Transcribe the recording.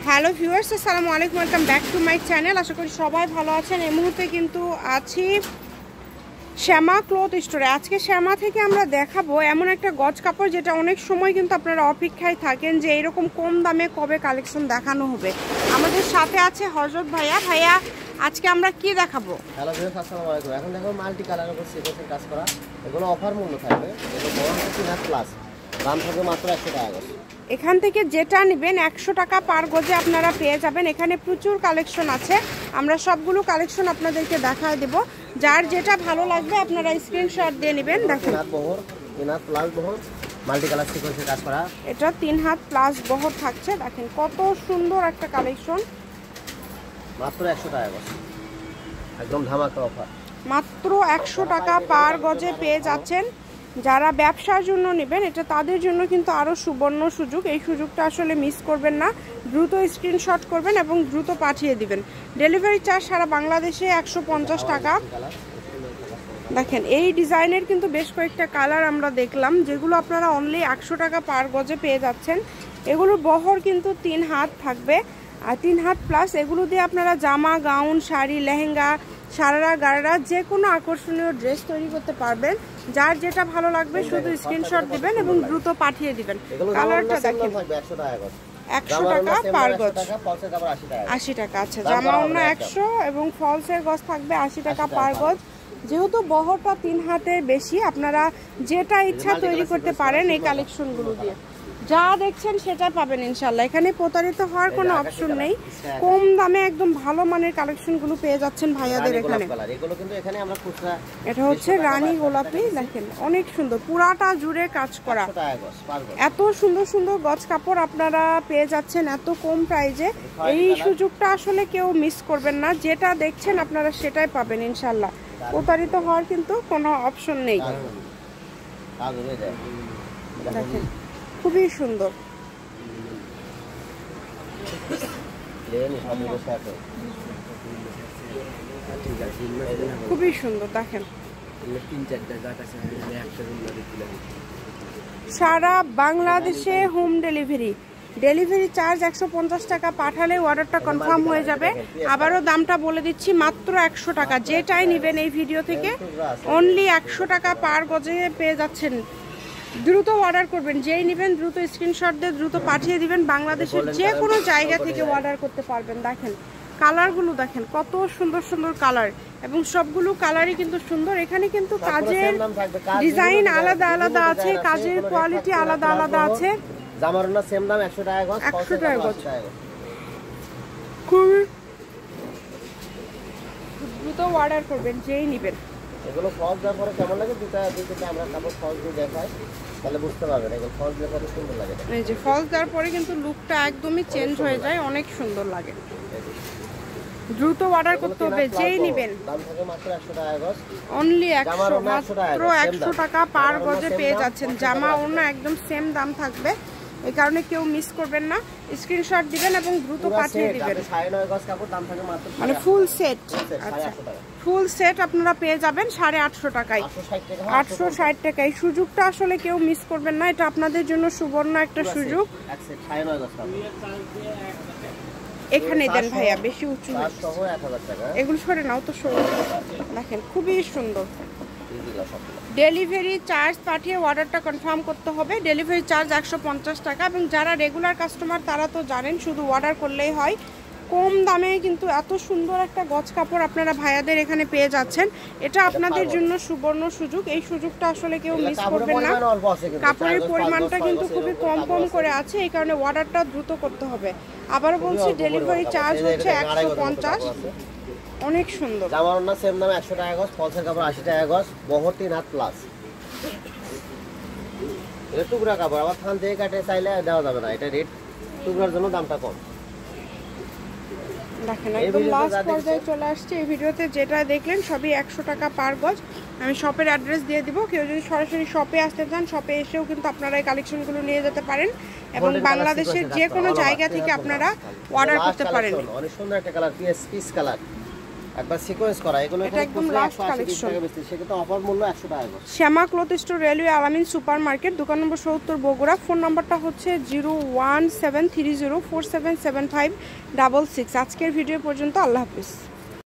Hello viewers, আসসালামু আলাইকুম, welcome back to my channel. আশা করি সবাই ভালো আছেন। এই মুহূর্তে কিন্তু আছি শ্যামা ক্লথ স্টোরে। আজকে শ্যামা থেকে আমরা দেখাবো এমন একটা গজ কাপড় যেটা অনেক সময় কিন্তু আপনারা অপেক্ষায় থাকেন যে এরকম কম দামে কবে কালেকশন দেখানো হবে। আমাদের সাথে আছে হযরত ভাইয়া। ভাইয়া, আজকে আমরা কি দেখাবো? হ্যালো ভিউয়ার্স, আসসালামু আলাইকুম। এখন দেখো মাল্টি কালারের উপর সিকোয়েন্সের কাজ করা, এগুলো অফার মূল্য থাকবে। এগুলো বড় হচ্ছে না প্লাস, দাম থাকবে মাত্র 100 টাকা গজ। এখান থেকে যেটা নেবেন 100 টাকা পার গজে আপনারা পেয়ে যাবেন। এখানে প্রচুর কালেকশন আছে, আমরা সবগুলো কালেকশন আপনাদেরকে দেখায় দেব। যার যেটা ভালো লাগবে আপনারা স্ক্রিনশট দিয়ে নেবেন। দেখেন বহর 3 হাত প্লাস বহর মাল্টি কালার সিকোয়েন্সের কাজ করা, এটা 3 হাত প্লাস বহর থাকছে। দেখেন কত সুন্দর একটা কালেকশন, মাত্র 100 টাকা গজ, একদম ধামাকা অফার। মাত্র 100 টাকা পার গজে পেয়ে যাচ্ছেন। যারা ব্যবসার জন্য নেবেন এটা তাদের জন্য কিন্তু আরও সুবর্ণ সুযোগ। এই সুযোগটা আসলে মিস করবেন না, দ্রুত স্ক্রিনশট করবেন এবং দ্রুত পাঠিয়ে দিবেন। ডেলিভারি চার্জ সারা বাংলাদেশে 150 টাকা। দেখেন এই ডিজাইনের কিন্তু বেশ কয়েকটা কালার আমরা দেখলাম, যেগুলো আপনারা অনলি 100 টাকা পার গজে পেয়ে যাচ্ছেন। এগুলোর বহর কিন্তু 3 হাত থাকবে আর 3 হাত প্লাস। এগুলো দিয়ে আপনারা জামা, গাউন, শাড়ি, লেহেঙ্গা, সারারা, গারারা যে কোনো আকর্ষণীয় ড্রেস তৈরি করতে পারবেন। যার যেটা ভালো লাগবে শুধু স্ক্রিনশট দিবেন এবং দ্রুত পাঠিয়ে দিবেন। কালারটা দেখেন 100 টাকা পার গজ, 80 টাকা। আচ্ছা, জামা অন্য 100 এবং ফলসের গজ থাকবে 80 টাকা পার গজ। যেহেতু বহরটা 3 হাতের বেশি, আপনারা যেটা ইচ্ছা তৈরি করতে পারেন এই কালেকশনগুলো দিয়ে। যা দেখছেন সেটা পাবেন ইনশাল্লাহ। এখানে প্রতারিত হওয়ার কোনো অপশন নেই। কম দামে একদম ভালো মানের কালেকশনগুলো পেয়ে যাচ্ছেন ভাইয়াদের এখানে। এটা হচ্ছে রানী গোলাপি, দেখেন অনেক সুন্দর, পুরাটা জুড়ে কাজ করা। এত সুন্দর সুন্দর গজ কাপড় আপনারা পেয়ে যাচ্ছেন এত কম প্রাইজে। এই সুযোগটা আসলে কেউ মিস করবেন না। যেটা দেখছেন আপনারা সেটাই পাবেন ইনশাল্লাহ। প্রতারিত হওয়ার কিন্তু কোনো অপশন নেই। দেখেন খুবই সুন্দর, খুবই সুন্দর। দেখেন সারা বাংলাদেশে হোম ডেলিভারি। ডেলিভারি চার্জ 150 টাকা, পাঠালে অর্ডারটা কনফার্ম হয়ে যাবে। আবারও দামটা বলে দিচ্ছি, মাত্র 100 টাকা। যেটাই নেবেন এই ভিডিও থেকে অনলি 100 টাকা পার গজে পেয়ে যাচ্ছেন। দ্রুত অর্ডার করবেন, যেই নেবেন দ্রুত স্ক্রিনশট দিয়ে দ্রুত পাঠিয়ে দিবেন। বাংলাদেশের যে কোনো জায়গা থেকে অর্ডার করতে পারবেন। দেখেন কালারগুলো, দেখেন কত সুন্দর সুন্দর কালার এবং সবগুলো কালারই কিন্তু সুন্দর। এখানে কিন্তু কাজের ডিজাইন আলাদা আলাদা আছে, কাজের কোয়ালিটি আলাদা আলাদা আছে। জামার না সেম দাম 100 টাকা গজ, 100 টাকা গজ। খুব দ্রুত অর্ডার করবেন যেই নেবেন। এগুলো ফলস দেওয়ার পরে কেমন লাগে দুটো আমরা কাপড় ফলস দিয়ে দেখাই, তাহলে বুঝতে পারবেন এগুলো ফলস দিয়ে কত সুন্দর লাগে। এই যে ফলস দেওয়ার পরে কিন্তু লুকটা একদমই চেঞ্জ হয়ে যায়, অনেক সুন্দর লাগে। দ্রুত অর্ডার করতে হবে যেই নেবেন। দাম থাকে মাত্র 100 টাকা গজ, অনলি 100, মাত্র 100 টাকা পার গজে পেয়ে যাচ্ছেন। জামা অন্য একদম সেম দাম থাকবে, এই কারণে কেউ মিস করবেন না। স্ক্রিনশট দিবেন এবং দ্রুত পাঠিয়ে দিবেন। 9.5 গজ কাপড়, দাম থাকে মাত্র মানে ফুল সেট। আচ্ছা, ফুল সেট আপনারা পেয়ে যাবেন 850 টাকায়, 860 টাকা। এই সুযোগটা আসলে কেউ মিস করবেন না, এটা আপনাদের জন্য সুবর্ণ একটা সুযোগ। এখানে দেন ভাইয়া, বেশি উঁচু এগুলো সরে নাও তো, সরে। দেখেন খুবই সুন্দর। ডেলিভারি চার্জ পাঠিয়ে অর্ডারটা কনফার্ম করতে হবে। ডেলিভারি চার্জ 150 টাকা এবং যারা রেগুলার কাস্টমার তারা তো জানেন, শুধু অর্ডার করলেই হয়। কম দামে কিন্তু এত সুন্দর একটা গজ কাপড় আপনারা ভাইয়াদের এখানে পেয়ে যাচ্ছেন। এটা আপনাদের জন্য সুবর্ণ সুযোগ, এই সুযোগটা আসলে কেউ মিস করবেন না। কাপড়ের পরিমাণটা কিন্তু খুবই কম কম করে আছে, এই কারণে অর্ডারটা দ্রুত করতে হবে। আবারও বলছি, ডেলিভারি চার্জ হচ্ছে 150। অনেক সুন্দর। জামার না সেম দাম 100 টাকা গজ, ফলসের কাপড় 80 টাকা গজ, বহর 3 হাত প্লাস। এটা টুকরা কাপড়, আবার থান থেকে কাটে চাইলে দেওয়া যাবে না, এটা রেট টুকরার জন্য দামটা কম। দেখেন একদম লাস্ট পর্যায়ে চলে আসছে। এই ভিডিওতে যেটা দেখলেন সবই 100 টাকা পার গজ। আমি শপের অ্যাড্রেস দিয়ে দিব, কেউ যদি সরাসরি শপে আসতে চান শপে এসেও কিন্তু আপনারা এই কালেকশনগুলো নিয়ে যেতে পারেন এবং বাংলাদেশের যে কোনো জায়গা থেকে আপনারা অর্ডার করতে পারেন। অনেক সুন্দর একটা কালার, পিস কালার, একবার সিকোয়েন্স করা, এগুলো এটা একদম লাস্ট কালেকশন। সেক্ষেত্রে অফার মূল্য 100 টাকা করে। শ্যামা ক্লথ স্টোর, রেলওয়ে আলামিন সুপার মার্কেট, দোকান নম্বর 70 বগুড়া। ফোন নাম্বারটা হচ্ছে 01730477566। আজকের ভিডিও পর্যন্ত, আল্লাহ হাফিজ।